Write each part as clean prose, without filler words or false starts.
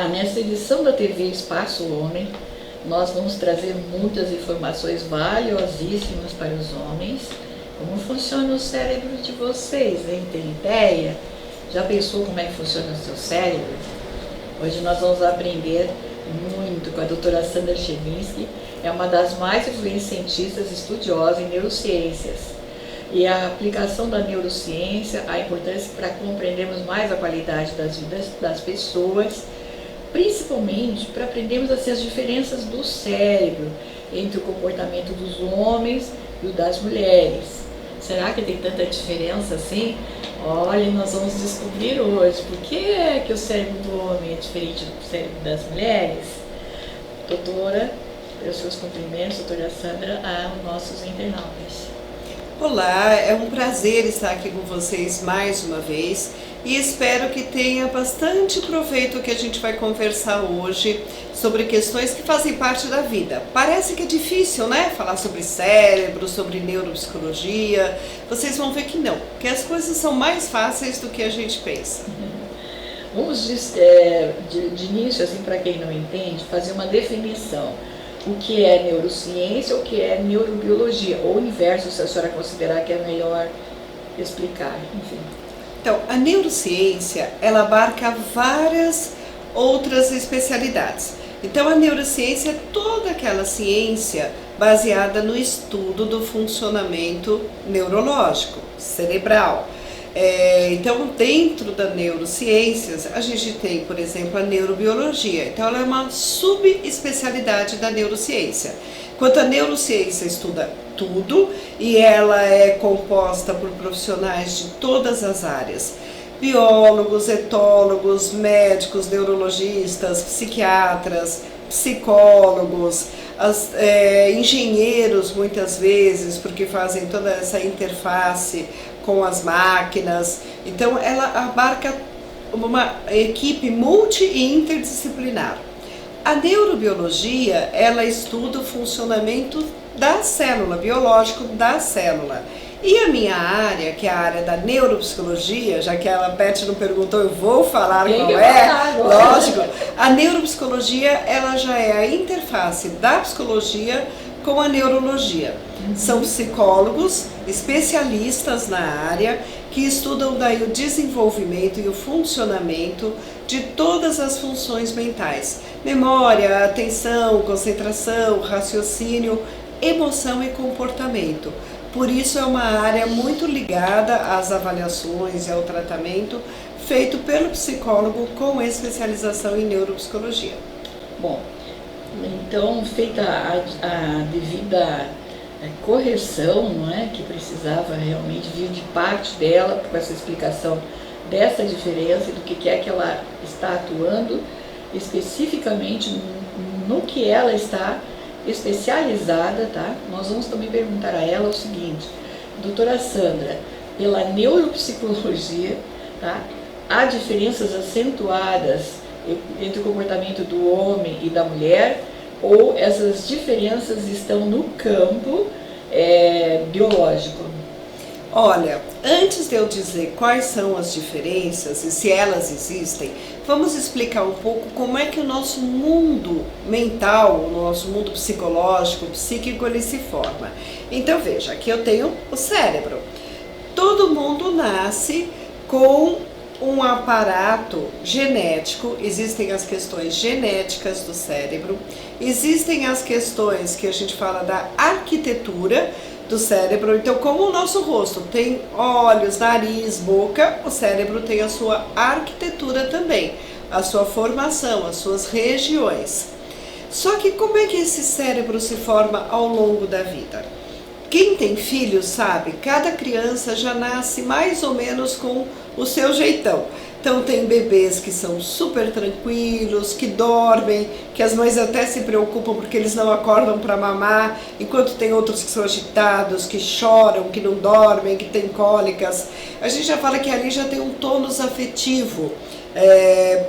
Olá, nesta edição da TV Espaço Homem, nós vamos trazer muitas informações valiosíssimas para os homens. Como funciona o cérebro de vocês, hein? Tem ideia? Já pensou como é que funciona o seu cérebro? Hoje nós vamos aprender muito com a doutora Sandra Cheminsky, é uma das mais influentes cientistas estudiosas em neurociências. E a aplicação da neurociência, a importância para compreendermos mais a qualidade das vidas das pessoas, principalmente para aprendermos assim, as diferenças do cérebro entre o comportamento dos homens e o das mulheres. Será que tem tanta diferença assim? Olha, nós vamos descobrir hoje por que é que o cérebro do homem é diferente do cérebro das mulheres. Doutora, os seus cumprimentos, doutora Sandra, aos nossos internautas. Olá, é um prazer estar aqui com vocês mais uma vez e espero que tenha bastante proveito o que a gente vai conversar hoje sobre questões que fazem parte da vida. Parece que é difícil, né? Falar sobre cérebro, sobre neuropsicologia. Vocês vão ver que não, que as coisas são mais fáceis do que a gente pensa. Vamos de início, assim, para quem não entende, fazer uma definição. O que é neurociência, o que é neurobiologia, ou o inverso, se a senhora considerar que é melhor explicar, enfim. Então, a neurociência, ela abarca várias outras especialidades. Então, a neurociência é toda aquela ciência baseada no estudo do funcionamento neurológico, cerebral. Então, dentro da neurociências, a gente tem, por exemplo, a neurobiologia. Então, ela é uma subespecialidade da neurociência. Enquanto a neurociência estuda tudo e ela é composta por profissionais de todas as áreas. Biólogos, etólogos, médicos, neurologistas, psiquiatras, psicólogos, engenheiros muitas vezes, porque fazem toda essa interface com as máquinas. Então ela abarca uma equipe multi e interdisciplinar. A neurobiologia, ela estuda o funcionamento da célula, biológico da célula. E a minha área, que é a área da neuropsicologia, já que a Beth não perguntou, eu vou falar qual é, lógico. A neuropsicologia, ela já é a interface da psicologia com a neurologia. São psicólogos, especialistas na área, que estudam daí o desenvolvimento e o funcionamento de todas as funções mentais. Memória, atenção, concentração, raciocínio, emoção e comportamento. Por isso é uma área muito ligada às avaliações e ao tratamento feito pelo psicólogo com especialização em neuropsicologia. Bom, então feita a devida correção, não é, que precisava realmente vir de parte dela com essa explicação dessa diferença e do que é que ela está atuando especificamente no que ela está especializada, tá? Nós vamos também perguntar a ela o seguinte: doutora Sandra, pela neuropsicologia, tá? Há diferenças acentuadas entre o comportamento do homem e da mulher, ou essas diferenças estão no campo biológico? Olha, antes de eu dizer quais são as diferenças e se elas existem, vamos explicar um pouco como é que o nosso mundo mental, o nosso mundo psicológico, psíquico, ele se forma. Então veja, aqui eu tenho o cérebro. Todo mundo nasce com um aparato genético, existem as questões genéticas do cérebro, existem as questões que a gente fala da arquitetura do cérebro. Então, como o nosso rosto tem olhos, nariz, boca, o cérebro tem a sua arquitetura também, a sua formação, as suas regiões. Só que como é que esse cérebro se forma ao longo da vida? Quem tem filhos sabe, cada criança já nasce mais ou menos com o seu jeitão. Então tem bebês que são super tranquilos, que dormem, que as mães até se preocupam porque eles não acordam para mamar, enquanto tem outros que são agitados, que choram, que não dormem, que têm cólicas. A gente já fala que ali já tem um tônus afetivo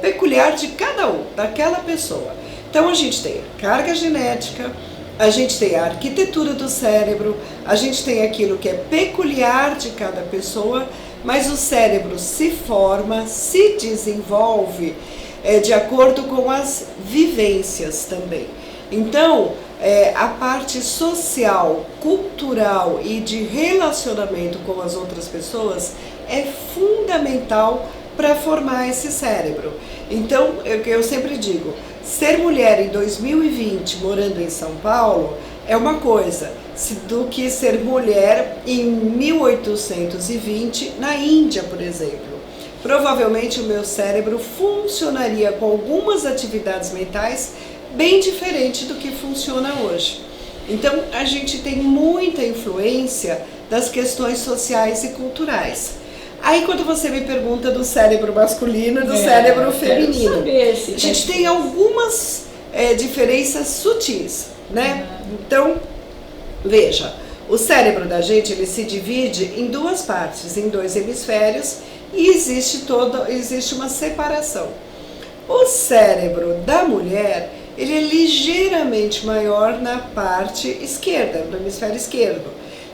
peculiar de cada um, daquela pessoa. Então a gente tem a carga genética, a gente tem a arquitetura do cérebro, a gente tem aquilo que é peculiar de cada pessoa, mas o cérebro se forma, se desenvolve de acordo com as vivências também. Então, a parte social, cultural e de relacionamento com as outras pessoas é fundamental para formar esse cérebro. Então, eu sempre digo, ser mulher em 2020 morando em São Paulo é uma coisa, do que ser mulher em 1820 na Índia, por exemplo. Provavelmente o meu cérebro funcionaria com algumas atividades mentais bem diferente do que funciona hoje. Então, a gente tem muita influência das questões sociais e culturais. Aí, quando você me pergunta do cérebro masculino e do cérebro feminino, a gente tem algumas diferenças sutis, né? Então, veja, o cérebro da gente ele se divide em duas partes, em dois hemisférios, e existe uma separação. O cérebro da mulher ele é ligeiramente maior na parte esquerda, no hemisfério esquerdo.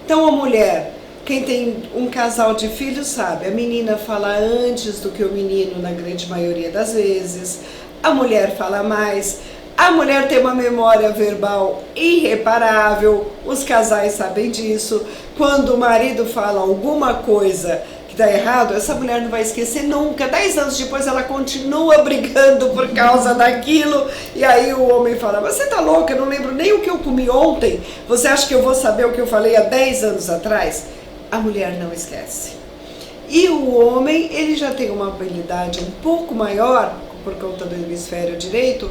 Então, a mulher, quem tem um casal de filhos sabe, a menina fala antes do que o menino na grande maioria das vezes, a mulher fala mais, a mulher tem uma memória verbal irreparável, os casais sabem disso. Quando o marido fala alguma coisa que está errado, essa mulher não vai esquecer nunca. 10 anos depois ela continua brigando por causa daquilo, e aí o homem fala, mas você tá louca, eu não lembro nem o que eu comi ontem, você acha que eu vou saber o que eu falei há 10 anos atrás? A mulher não esquece. E o homem, ele já tem uma habilidade um pouco maior, por conta do hemisfério direito,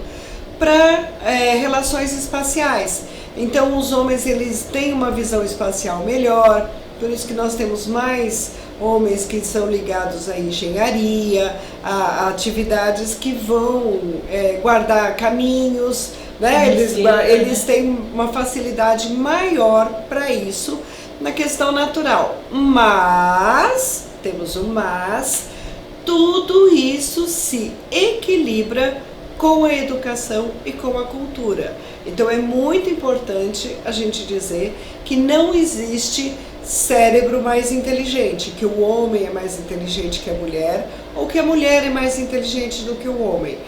para relações espaciais. Então os homens eles têm uma visão espacial melhor, por isso que nós temos mais homens que são ligados à engenharia, a atividades que vão guardar caminhos, né? Eles têm uma facilidade maior para isso na questão natural. Mas, temos um mas, tudo isso se equilibra com a educação e com a cultura. Então é muito importante a gente dizer que não existe cérebro mais inteligente, que o homem é mais inteligente que a mulher, ou que a mulher é mais inteligente do que o homem.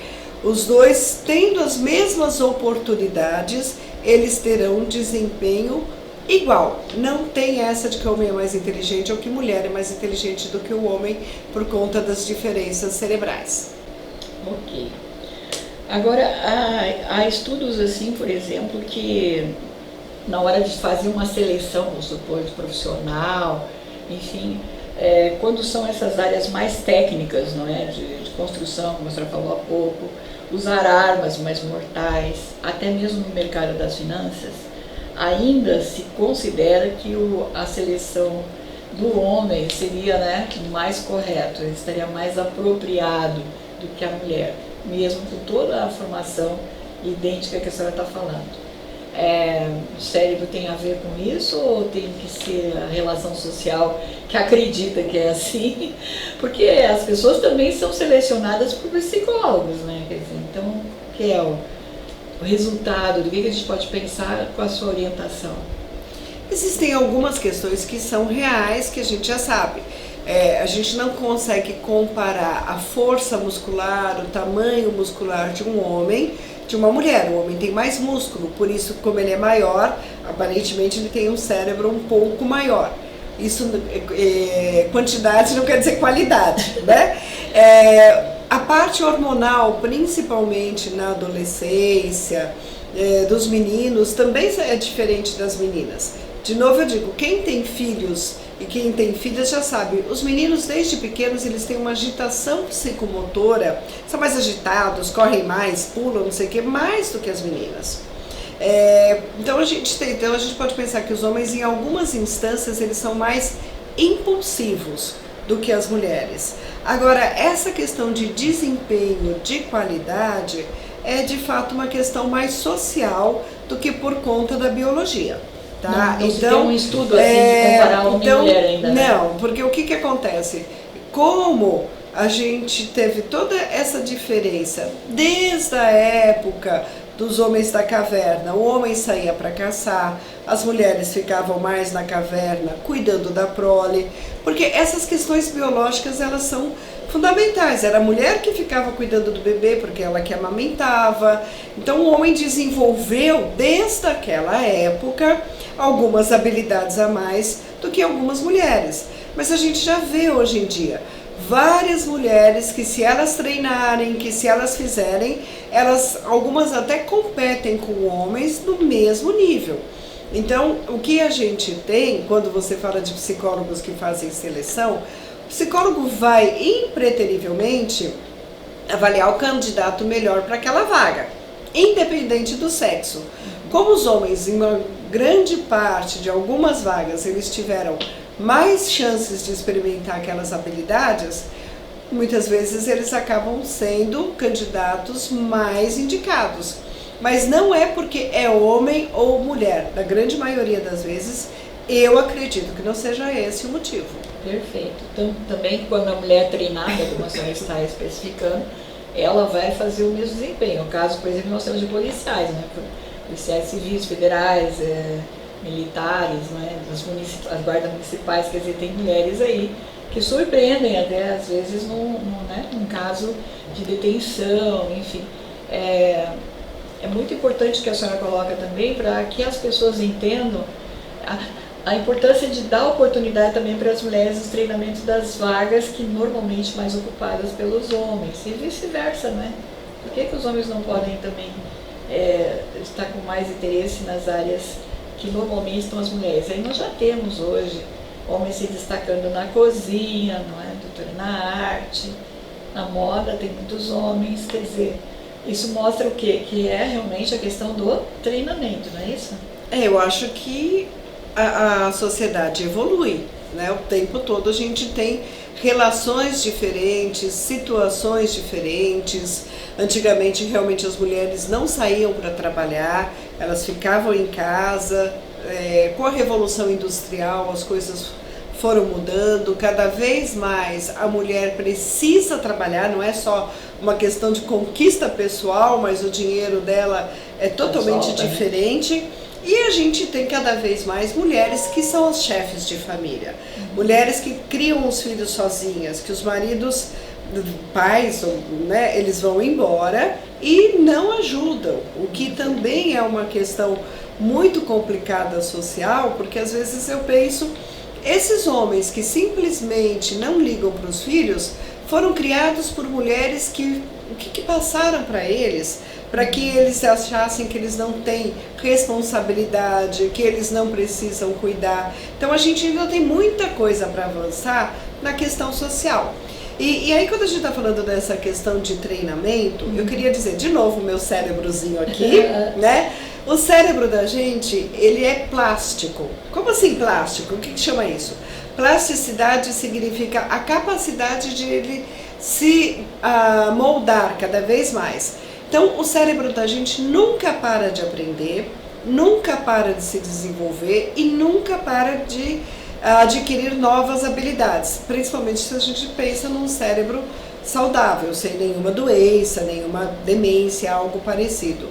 Os dois, tendo as mesmas oportunidades, eles terão um desempenho igual. Não tem essa de que o homem é mais inteligente ou que a mulher é mais inteligente do que o homem por conta das diferenças cerebrais. Ok. Agora, há estudos assim, por exemplo, que na hora de fazer uma seleção, vamos supor, de profissional, enfim, quando são essas áreas mais técnicas, não é, de construção, como a senhora falou há pouco, usar armas mais mortais, até mesmo no mercado das finanças, ainda se considera que a seleção do homem seria, né, mais correto, ele estaria mais apropriado do que a mulher, mesmo com toda a formação idêntica que a senhora está falando. O cérebro tem a ver com isso ou tem que ser a relação social que acredita que é assim? Porque as pessoas também são selecionadas por psicólogos, né? Quer dizer, então, o que é o resultado? Do que a gente pode pensar com a sua orientação? Existem algumas questões que são reais, que a gente já sabe. A gente não consegue comparar a força muscular, o tamanho muscular de um homem de uma mulher. O homem tem mais músculo, por isso, como ele é maior, aparentemente ele tem um cérebro um pouco maior. Isso, quantidade não quer dizer qualidade, né? A parte hormonal, principalmente na adolescência, dos meninos, também é diferente das meninas. De novo eu digo, quem tem filhos e quem tem filhas já sabe, os meninos desde pequenos eles têm uma agitação psicomotora, são mais agitados, correm mais, pulam, não sei o que, mais do que as meninas. Então a gente pode pensar que os homens em algumas instâncias eles são mais impulsivos do que as mulheres. Agora, essa questão de desempenho, de qualidade, é de fato uma questão mais social do que por conta da biologia. Tá? Não tem um estudo assim de comparar homem e mulher ainda, né? Não, porque o que acontece? Como a gente teve toda essa diferença desde a época dos homens da caverna. O homem saía para caçar, as mulheres ficavam mais na caverna cuidando da prole, porque essas questões biológicas elas são fundamentais. Era a mulher que ficava cuidando do bebê porque ela que amamentava. Então o homem desenvolveu desde aquela época algumas habilidades a mais do que algumas mulheres. Mas a gente já vê hoje em dia várias mulheres que, se elas treinarem, que se elas fizerem, algumas até competem com homens no mesmo nível. Então, o que a gente tem, quando você fala de psicólogos que fazem seleção, o psicólogo vai impreterivelmente avaliar o candidato melhor para aquela vaga, independente do sexo. Como os homens, em uma grande parte de algumas vagas, eles tiveram mais chances de experimentar aquelas habilidades, muitas vezes eles acabam sendo candidatos mais indicados. Mas não é porque é homem ou mulher. Na grande maioria das vezes, eu acredito que não seja esse o motivo. Perfeito. Então, também quando a mulher é treinada, como a senhora está especificando, ela vai fazer o mesmo desempenho. No caso, por exemplo, nós temos de policiais, né? Policiais civis, federais, militares, né? As guardas municipais, quer dizer, tem mulheres aí que surpreendem até, às vezes, num caso de detenção, enfim. É muito importante que a senhora coloca também para que as pessoas entendam a importância de dar oportunidade também para as mulheres nos treinamentos das vagas que normalmente mais ocupadas pelos homens e vice-versa, né? Por que os homens não podem também estar com mais interesse nas áreas que normalmente estão as mulheres? Aí nós já temos hoje homens se destacando na cozinha, não é? Doutora na arte, na moda tem muitos homens, quer dizer, isso mostra o quê? Que é realmente a questão do treinamento, não é isso? Eu acho que a sociedade evolui, né? O tempo todo a gente tem relações diferentes, situações diferentes. Antigamente, realmente, as mulheres não saíam para trabalhar, elas ficavam em casa. Com a Revolução Industrial, as coisas foram mudando. Cada vez mais a mulher precisa trabalhar, não é só uma questão de conquista pessoal, mas o dinheiro dela é totalmente diferente. E a gente tem cada vez mais mulheres que são as chefes de família, mulheres que criam os filhos sozinhas, que os maridos, pais, né, eles vão embora e não ajudam, o que também é uma questão muito complicada social, porque às vezes eu penso, esses homens que simplesmente não ligam para os filhos, foram criados por mulheres que, o que passaram para eles, para que eles achassem que eles não têm responsabilidade, que eles não precisam cuidar. Então a gente ainda tem muita coisa para avançar na questão social. E aí quando a gente está falando dessa questão de treinamento, eu queria dizer de novo o meu cérebrozinho aqui, né? O cérebro da gente, ele é plástico. Como assim plástico? O que chama isso? Plasticidade significa a capacidade de ele se moldar cada vez mais. Então, o cérebro da gente nunca para de aprender, nunca para de se desenvolver e nunca para de adquirir novas habilidades, principalmente se a gente pensa num cérebro saudável, sem nenhuma doença, nenhuma demência, algo parecido.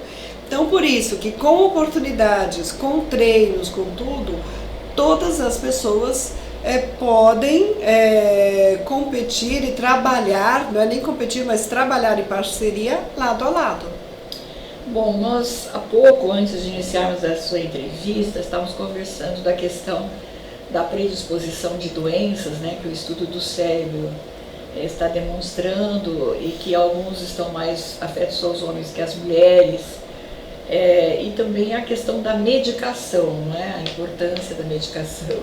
Então, por isso que com oportunidades, com treinos, com tudo, todas as pessoas podem competir e trabalhar, não é nem competir, mas trabalhar em parceria lado a lado. Bom, nós há pouco, antes de iniciarmos a sua entrevista, estávamos conversando da questão da predisposição de doenças, né, que o estudo do cérebro está demonstrando e que alguns estão mais afetos aos homens que às mulheres, e também a questão da medicação, né, a importância da medicação.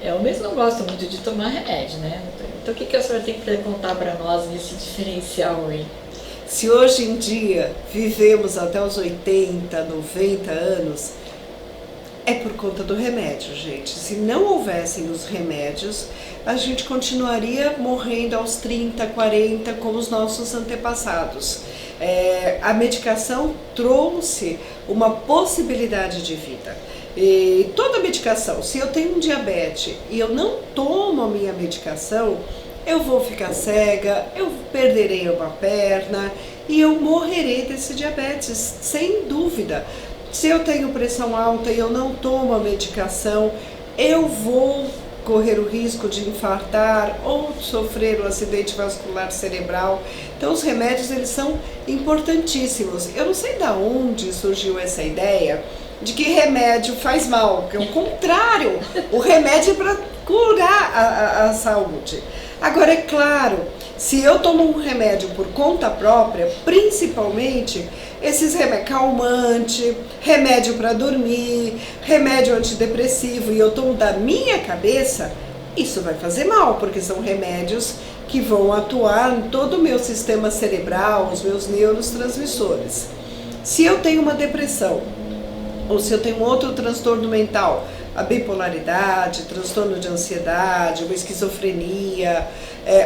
Eu mesmo não gosto muito de tomar remédio, né? Então o que a senhora tem para contar para nós nesse diferencial aí? Se hoje em dia vivemos até os 80, 90 anos, é por conta do remédio, gente. Se não houvessem os remédios, a gente continuaria morrendo aos 30, 40, como os nossos antepassados. A medicação trouxe uma possibilidade de vida. E toda medicação, se eu tenho um diabetes e eu não tomo a minha medicação, eu vou ficar cega, eu perderei uma perna e eu morrerei desse diabetes, sem dúvida. Se eu tenho pressão alta e eu não tomo a medicação, eu vou correr o risco de infartar ou sofrer um acidente vascular cerebral. Então os remédios, eles são importantíssimos. Eu não sei de onde surgiu essa ideia de que remédio faz mal, porque é o contrário, o remédio é para curar a saúde. Agora, é claro, se eu tomo um remédio por conta própria, principalmente esses remédios, calmante, remédio para dormir, remédio antidepressivo, e eu tomo da minha cabeça, isso vai fazer mal, porque são remédios que vão atuar em todo o meu sistema cerebral, os meus neurotransmissores. Se eu tenho uma depressão, ou se eu tenho outro transtorno mental, a bipolaridade, transtorno de ansiedade, uma esquizofrenia,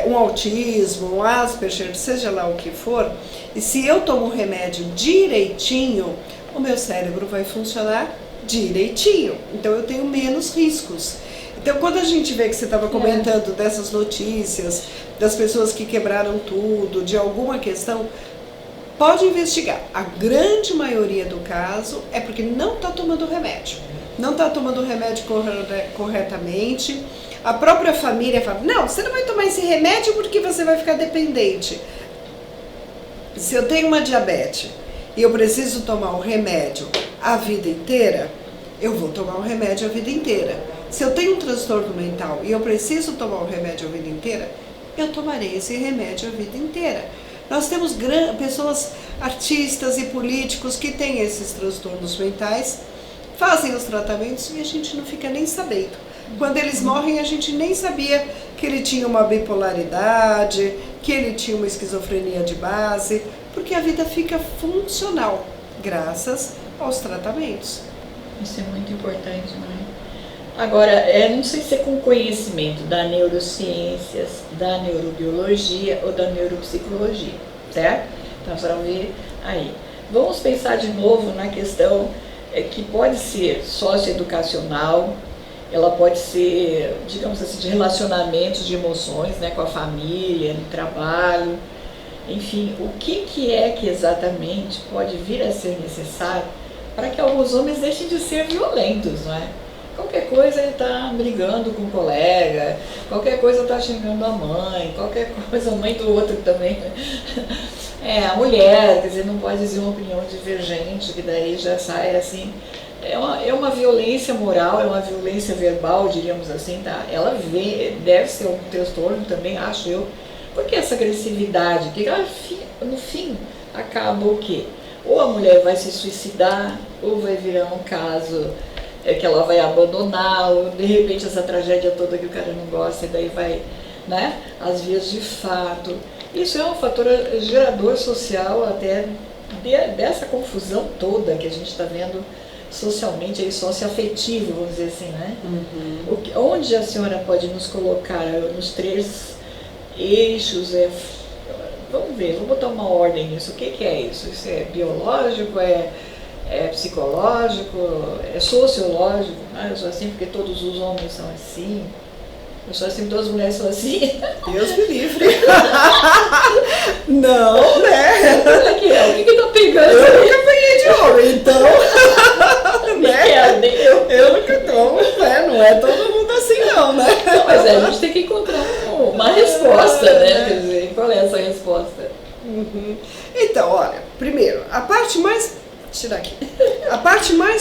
um autismo, um Asperger, seja lá o que for, e se eu tomo um remédio direitinho, o meu cérebro vai funcionar direitinho. Então eu tenho menos riscos. Então quando a gente vê que você estava comentando dessas notícias, das pessoas que quebraram tudo, de alguma questão, pode investigar. A grande maioria do caso é porque não está tomando remédio. Não está tomando o remédio corretamente. A própria família fala, não, você não vai tomar esse remédio porque você vai ficar dependente. Se eu tenho uma diabetes e eu preciso tomar o remédio a vida inteira, eu vou tomar o remédio a vida inteira. Se eu tenho um transtorno mental e eu preciso tomar o remédio a vida inteira, eu tomarei esse remédio a vida inteira. Nós temos pessoas, artistas e políticos que têm esses transtornos mentais, fazem os tratamentos e a gente não fica nem sabendo. Quando eles morrem, a gente nem sabia que ele tinha uma bipolaridade, que ele tinha uma esquizofrenia de base, porque a vida fica funcional, graças aos tratamentos. Isso é muito importante, não é? Agora, não sei se é com conhecimento da neurociências, da neurobiologia ou da neuropsicologia, certo? Então, nós vamos ver aí. Vamos pensar de novo na questão que pode ser socioeducacional, ela pode ser, digamos assim, de relacionamentos, de emoções, né, com a família, no trabalho, enfim, o que é que exatamente pode vir a ser necessário para que alguns homens deixem de ser violentos, não é? Qualquer coisa ele está brigando com um colega, qualquer coisa está xingando a mãe, qualquer coisa a mãe do outro também. A mulher, quer dizer, não pode dizer uma opinião divergente, que daí já sai assim. É uma violência moral, é uma violência verbal, diríamos assim, tá? Ela deve ser um transtorno também, acho eu, porque essa agressividade, que no fim acaba o quê? Ou a mulher vai se suicidar, ou vai virar um caso que ela vai abandonar, ou de repente essa tragédia toda que o cara não gosta, e daí vai, né, às vias de fato. Isso é um fator gerador social até dessa confusão toda que a gente está vendo socialmente, aí, socioafetivo, vamos dizer assim, né? Uhum. Onde a senhora pode nos colocar nos 3 eixos? Vamos ver, vamos botar uma ordem nisso. O que é isso? Isso é biológico, é psicológico, é sociológico? Eu sou assim porque todos os homens são assim. Eu sou assim, todas as mulheres são assim. Deus me livre. Não, né? O que tá pegando? Eu nunca apanhei de homem, então. Né? Eu nunca tomo, né? Não é todo mundo assim, não, né? Não, mas a gente tem que encontrar uma resposta, né? Quer dizer, qual é essa resposta? Uhum. Então, olha, primeiro, a parte mais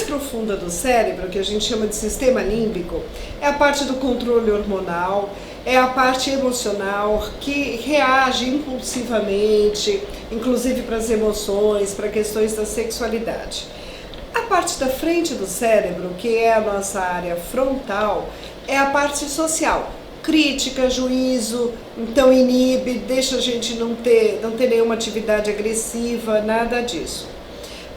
profunda do cérebro, que a gente chama de sistema límbico, é a parte do controle hormonal, é a parte emocional que reage impulsivamente, inclusive para as emoções, para questões da sexualidade. A parte da frente do cérebro, que é a nossa área frontal, é a parte social. Crítica, juízo, então inibe, deixa a gente não ter nenhuma atividade agressiva, nada disso.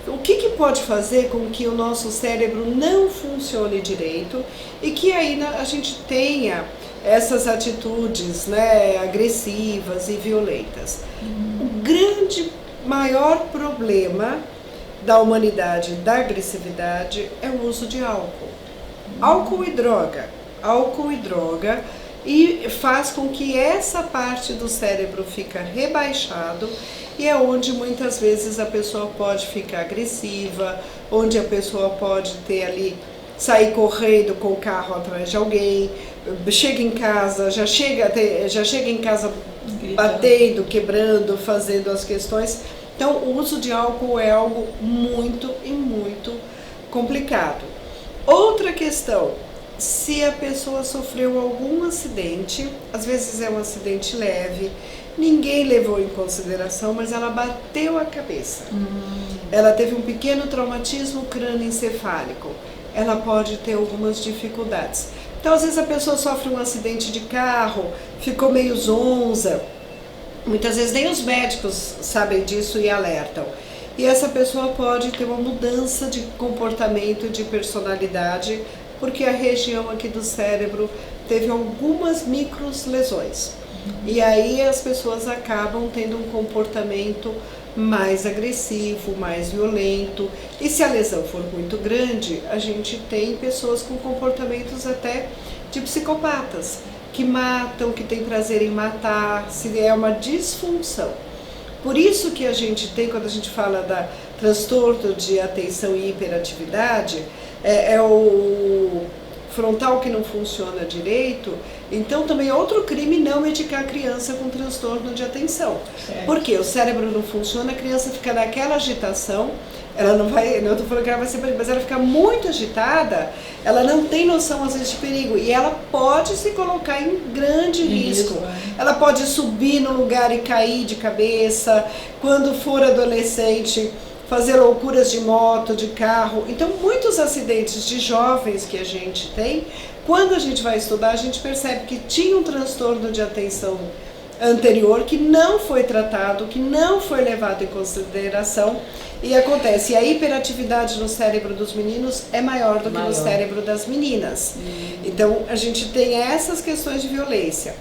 O que pode fazer com que o nosso cérebro não funcione direito e que aí a gente tenha essas atitudes, né, agressivas e violentas? O maior problema da humanidade, da agressividade, é o uso de álcool. Álcool e droga e faz com que essa parte do cérebro fica rebaixado, e é onde muitas vezes a pessoa pode ficar agressiva, onde a pessoa pode ter ali, sair correndo com o carro atrás de alguém, chega em casa, já chega em casa batendo, quebrando, fazendo as questões. Então o uso de álcool é algo muito e muito complicado. Outra questão, se a pessoa sofreu algum acidente, às vezes é um acidente leve, ninguém levou em consideração, mas ela bateu a cabeça. Ela teve um pequeno traumatismo crânioencefálico, ela pode ter algumas dificuldades. Então, às vezes a pessoa sofre um acidente de carro, ficou meio zonza, muitas vezes nem os médicos sabem disso e alertam. E essa pessoa pode ter uma mudança de comportamento, de personalidade, porque a região aqui do cérebro teve algumas microlesões. E aí as pessoas acabam tendo um comportamento mais agressivo, mais violento. E se a lesão for muito grande, a gente tem pessoas com comportamentos até de psicopatas, que matam, que têm prazer em matar, se é uma disfunção. Por isso que a gente tem, quando a gente fala da transtorno de atenção e hiperatividade, é o frontal que não funciona direito. Então também é outro crime não medicar a criança com transtorno de atenção. Certo. Porque o cérebro não funciona, a criança fica naquela agitação, ela não vai, não estou falando que ela vai ser, mas ela fica muito agitada, ela não tem noção às vezes de perigo e ela pode se colocar em grande risco. Ela pode subir no lugar e cair de cabeça, quando for adolescente, fazer loucuras de moto, de carro. Então muitos acidentes de jovens que a gente tem, quando a gente vai estudar, a gente percebe que tinha um transtorno de atenção anterior que não foi tratado, que não foi levado em consideração e acontece. E a hiperatividade no cérebro dos meninos é maior do que no cérebro das meninas. Então a gente tem essas questões de violência,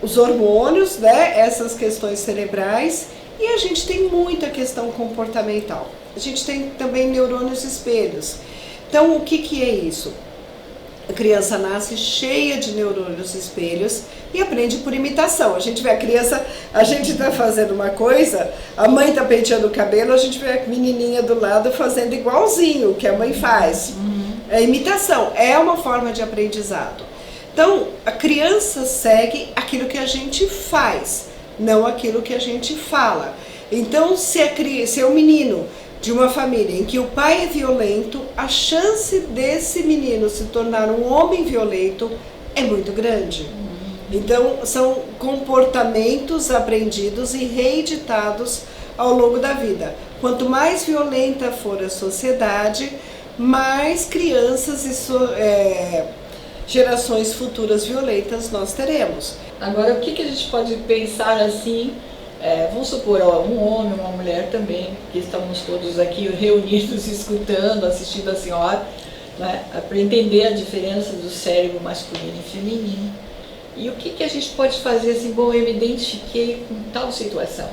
os hormônios, né, essas questões cerebrais, e a gente tem muita questão comportamental. A gente tem também neurônios espelhos. Então o que é isso? A criança nasce cheia de neurônios espelhos e aprende por imitação. A gente vê a criança, a gente está fazendo uma coisa, a mãe está penteando o cabelo, a gente vê a menininha do lado fazendo igualzinho o que a mãe faz. É imitação, é uma forma de aprendizado. Então, a criança segue aquilo que a gente faz, não aquilo que a gente fala. Então, se é um menino de uma família em que o pai é violento, a chance desse menino se tornar um homem violento é muito grande. Então, são comportamentos aprendidos e reeditados ao longo da vida. Quanto mais violenta for a sociedade, mais crianças e gerações futuras violentas nós teremos. Agora, o que a gente pode pensar assim? Vamos supor, um homem, uma mulher também, que estamos todos aqui reunidos, escutando, assistindo a senhora, né, para entender a diferença do cérebro masculino e feminino. E o que a gente pode fazer assim? Bom, eu me identifiquei com tal situação.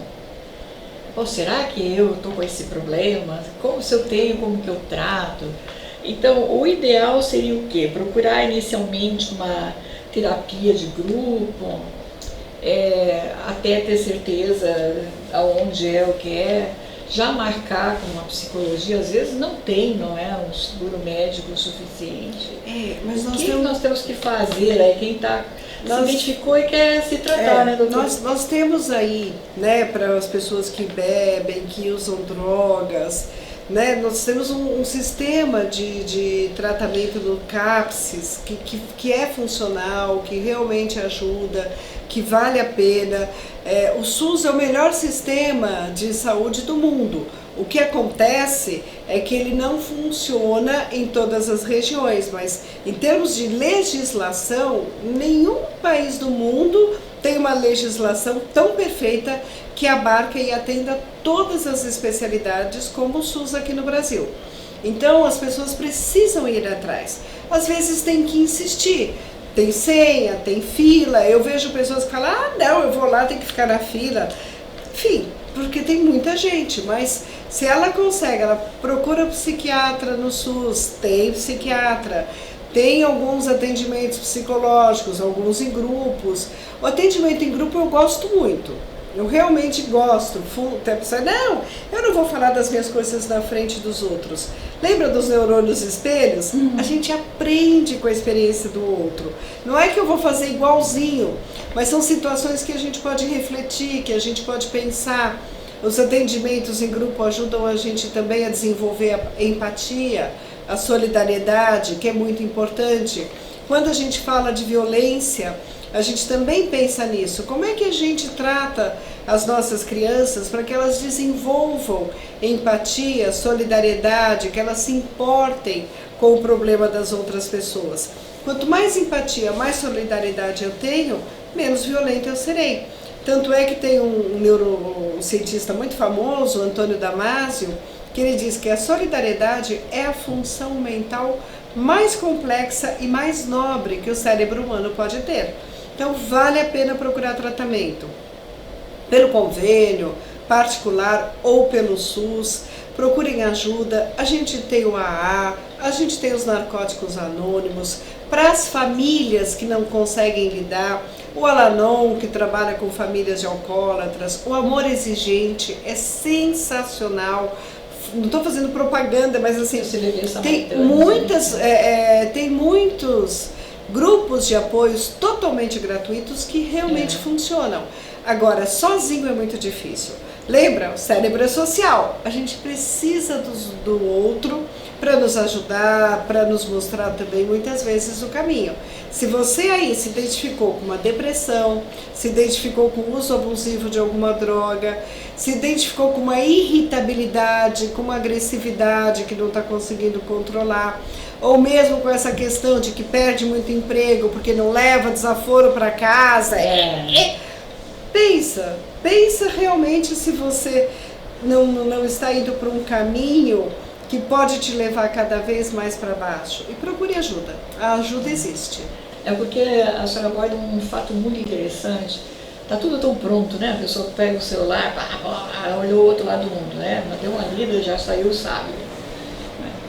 Ou será que eu estou com esse problema? Se eu tenho, como que eu trato? Então, o ideal seria o quê? Procurar inicialmente uma terapia de grupo, até ter certeza aonde é o que é, já marcar com uma psicologia, às vezes não é um seguro médico suficiente. Mas nós temos que fazer, quem se identificou e quer se tratar, né, doutor? Nós temos aí, né, para as pessoas que bebem, que usam drogas, né, nós temos um sistema de tratamento do CAPS que é funcional, que realmente ajuda, que vale a pena. O SUS é o melhor sistema de saúde do mundo. O que acontece é que ele não funciona em todas as regiões, mas em termos de legislação, nenhum país do mundo tem uma legislação tão perfeita que abarca e atenda todas as especialidades como o SUS aqui no Brasil. Então as pessoas precisam ir atrás. Às vezes tem que insistir. Tem senha, tem fila. Eu vejo pessoas que falam, não, eu vou lá, tem que ficar na fila. Enfim, porque tem muita gente, mas se ela consegue, ela procura um psiquiatra no SUS, tem psiquiatra, Tem alguns atendimentos psicológicos, alguns em grupos. O atendimento em grupo eu gosto muito. Eu realmente gosto. Não, eu não vou falar das minhas coisas na frente dos outros. Lembra dos neurônios espelhos? A gente aprende com a experiência do outro. Não é que eu vou fazer igualzinho, mas são situações que a gente pode refletir, que a gente pode pensar. Os atendimentos em grupo ajudam a gente também a desenvolver a empatia, a solidariedade, que é muito importante. Quando a gente fala de violência, a gente também pensa nisso. Como é que a gente trata as nossas crianças para que elas desenvolvam empatia, solidariedade, que elas se importem com o problema das outras pessoas? Quanto mais empatia, mais solidariedade eu tenho, menos violenta eu serei. Tanto é que tem um neurocientista muito famoso, Antônio Damasio, que ele diz que a solidariedade é a função mental mais complexa e mais nobre que o cérebro humano pode ter. Então vale a pena procurar tratamento pelo convênio particular ou pelo SUS. Procurem ajuda. A gente tem o AA, a gente tem os narcóticos anônimos. Para as famílias que não conseguem lidar, o Al-Anon, que trabalha com famílias de alcoólatras, o Amor Exigente é sensacional. Não estou fazendo propaganda, mas assim, tem muitos grupos de apoios totalmente gratuitos que realmente funcionam. Agora, sozinho é muito difícil. Lembra? O cérebro é social. A gente precisa do outro para nos ajudar, para nos mostrar também muitas vezes o caminho. Se você aí se identificou com uma depressão, se identificou com o uso abusivo de alguma droga, se identificou com uma irritabilidade, com uma agressividade que não está conseguindo controlar, ou mesmo com essa questão de que perde muito emprego porque não leva desaforo para casa, pensa realmente se você não está indo para um caminho que pode te levar cada vez mais para baixo. E procure ajuda. A ajuda existe. É porque a senhora aborda um fato muito interessante. Tá tudo tão pronto, né? A pessoa pega o celular, olhou o outro lado do mundo, né? Deu uma lida, já saiu sábio.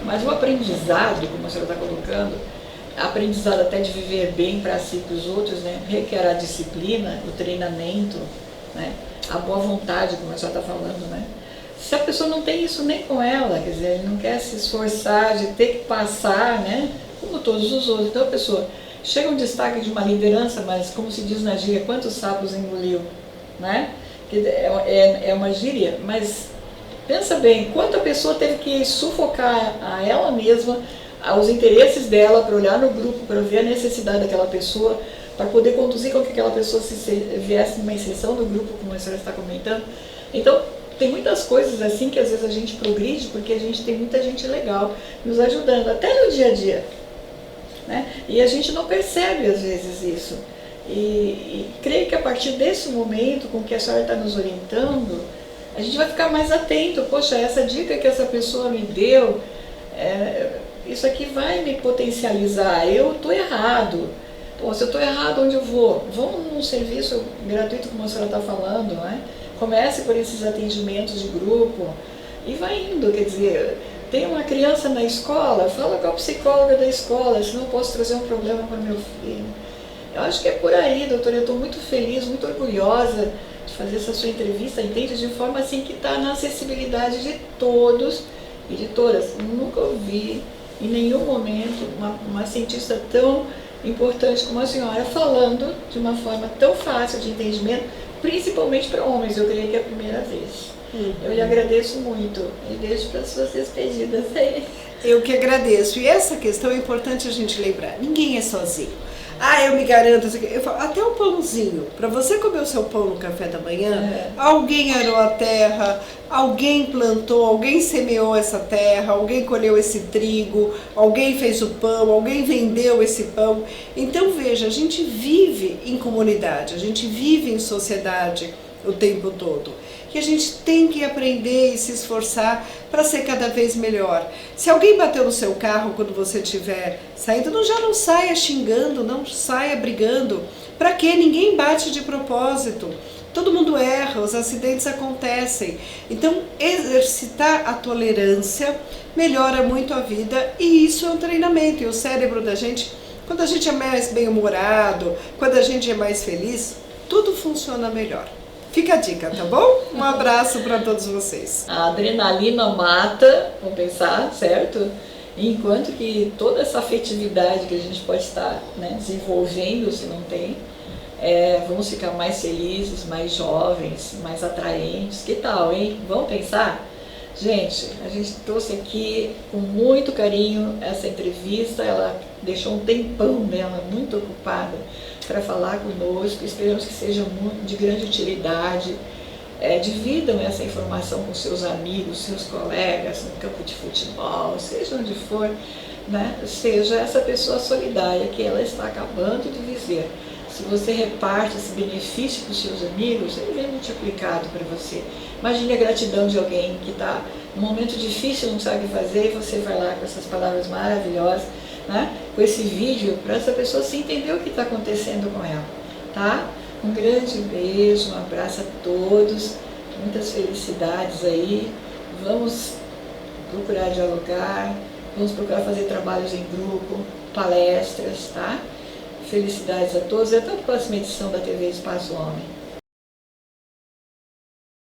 Mas o aprendizado, como a senhora está colocando, aprendizado até de viver bem para si e para os outros, né? Requer a disciplina, o treinamento, né? A boa vontade, como a senhora está falando, né? Se a pessoa não tem isso nem com ela, quer dizer, não quer se esforçar de ter que passar, né? Como todos os outros. Então a pessoa chega um destaque de uma liderança, mas como se diz na gíria, quantos sapos engoliu, né? É uma gíria, mas pensa bem, quanto a pessoa teve que sufocar a ela mesma, aos interesses dela, para olhar no grupo, para ver a necessidade daquela pessoa, para poder conduzir com que aquela pessoa viesse numa inserção do grupo, como a senhora está comentando. Então, tem muitas coisas assim que às vezes a gente progride, porque a gente tem muita gente legal nos ajudando, até no dia a dia, né? E a gente não percebe às vezes isso. E creio que a partir desse momento, com que a senhora está nos orientando, a gente vai ficar mais atento. Poxa, essa dica que essa pessoa me deu, isso aqui vai me potencializar. Eu estou errado. Pô, se eu estou errado, onde eu vou? Vamos num serviço gratuito, como a senhora está falando, né? Comece por esses atendimentos de grupo e vai indo. Quer dizer, tem uma criança na escola, fala com a psicóloga da escola, senão eu posso trazer um problema para o meu filho. Eu acho que é por aí, doutora. Eu estou muito feliz, muito orgulhosa de fazer essa sua entrevista, entende? De forma assim que está na acessibilidade de todos e de todas. Nunca ouvi em nenhum momento uma cientista tão importante como a senhora falando de uma forma tão fácil de entendimento, principalmente para homens. Eu creio que é a primeira vez. Eu lhe agradeço muito e deixo para as suas despedidas aí. Eu que agradeço. E essa questão é importante a gente lembrar. Ninguém é sozinho. Eu me garanto, eu falo, até o pãozinho, para você comer o seu pão no café da manhã, alguém arou a terra, alguém plantou, alguém semeou essa terra, alguém colheu esse trigo, alguém fez o pão, alguém vendeu esse pão. Então veja, a gente vive em comunidade, a gente vive em sociedade o tempo todo. Que a gente tem que aprender e se esforçar para ser cada vez melhor. Se alguém bateu no seu carro quando você estiver saindo, já não saia xingando, não saia brigando. Para quê? Ninguém bate de propósito. Todo mundo erra, os acidentes acontecem. Então, exercitar a tolerância melhora muito a vida e isso é um treinamento. E o cérebro da gente, quando a gente é mais bem-humorado, quando a gente é mais feliz, tudo funciona melhor. Fica a dica, tá bom? Um abraço para todos vocês. A adrenalina mata, vamos pensar, certo? Enquanto que toda essa afetividade que a gente pode estar, né, desenvolvendo, se não tem, vamos ficar mais felizes, mais jovens, mais atraentes. Que tal, hein? Vamos pensar? Gente, a gente trouxe aqui com muito carinho essa entrevista, ela deixou um tempão dela muito ocupada para falar conosco, esperamos que seja muito de grande utilidade. Dividam essa informação com seus amigos, seus colegas, no campo de futebol, seja onde for, né? Seja essa pessoa solidária que ela está acabando de dizer. Se você reparte esse benefício para os seus amigos, ele vem multiplicado para você. Imagine a gratidão de alguém que está num momento difícil, não sabe o que fazer, e você vai lá com essas palavras maravilhosas, né? Com esse vídeo, para essa pessoa se entender o que está acontecendo com ela, tá? Um grande beijo, um abraço a todos, muitas felicidades aí. Vamos procurar dialogar, vamos procurar fazer trabalhos em grupo, palestras, tá? Felicidades a todos e até a próxima edição da TV Espaço Homem.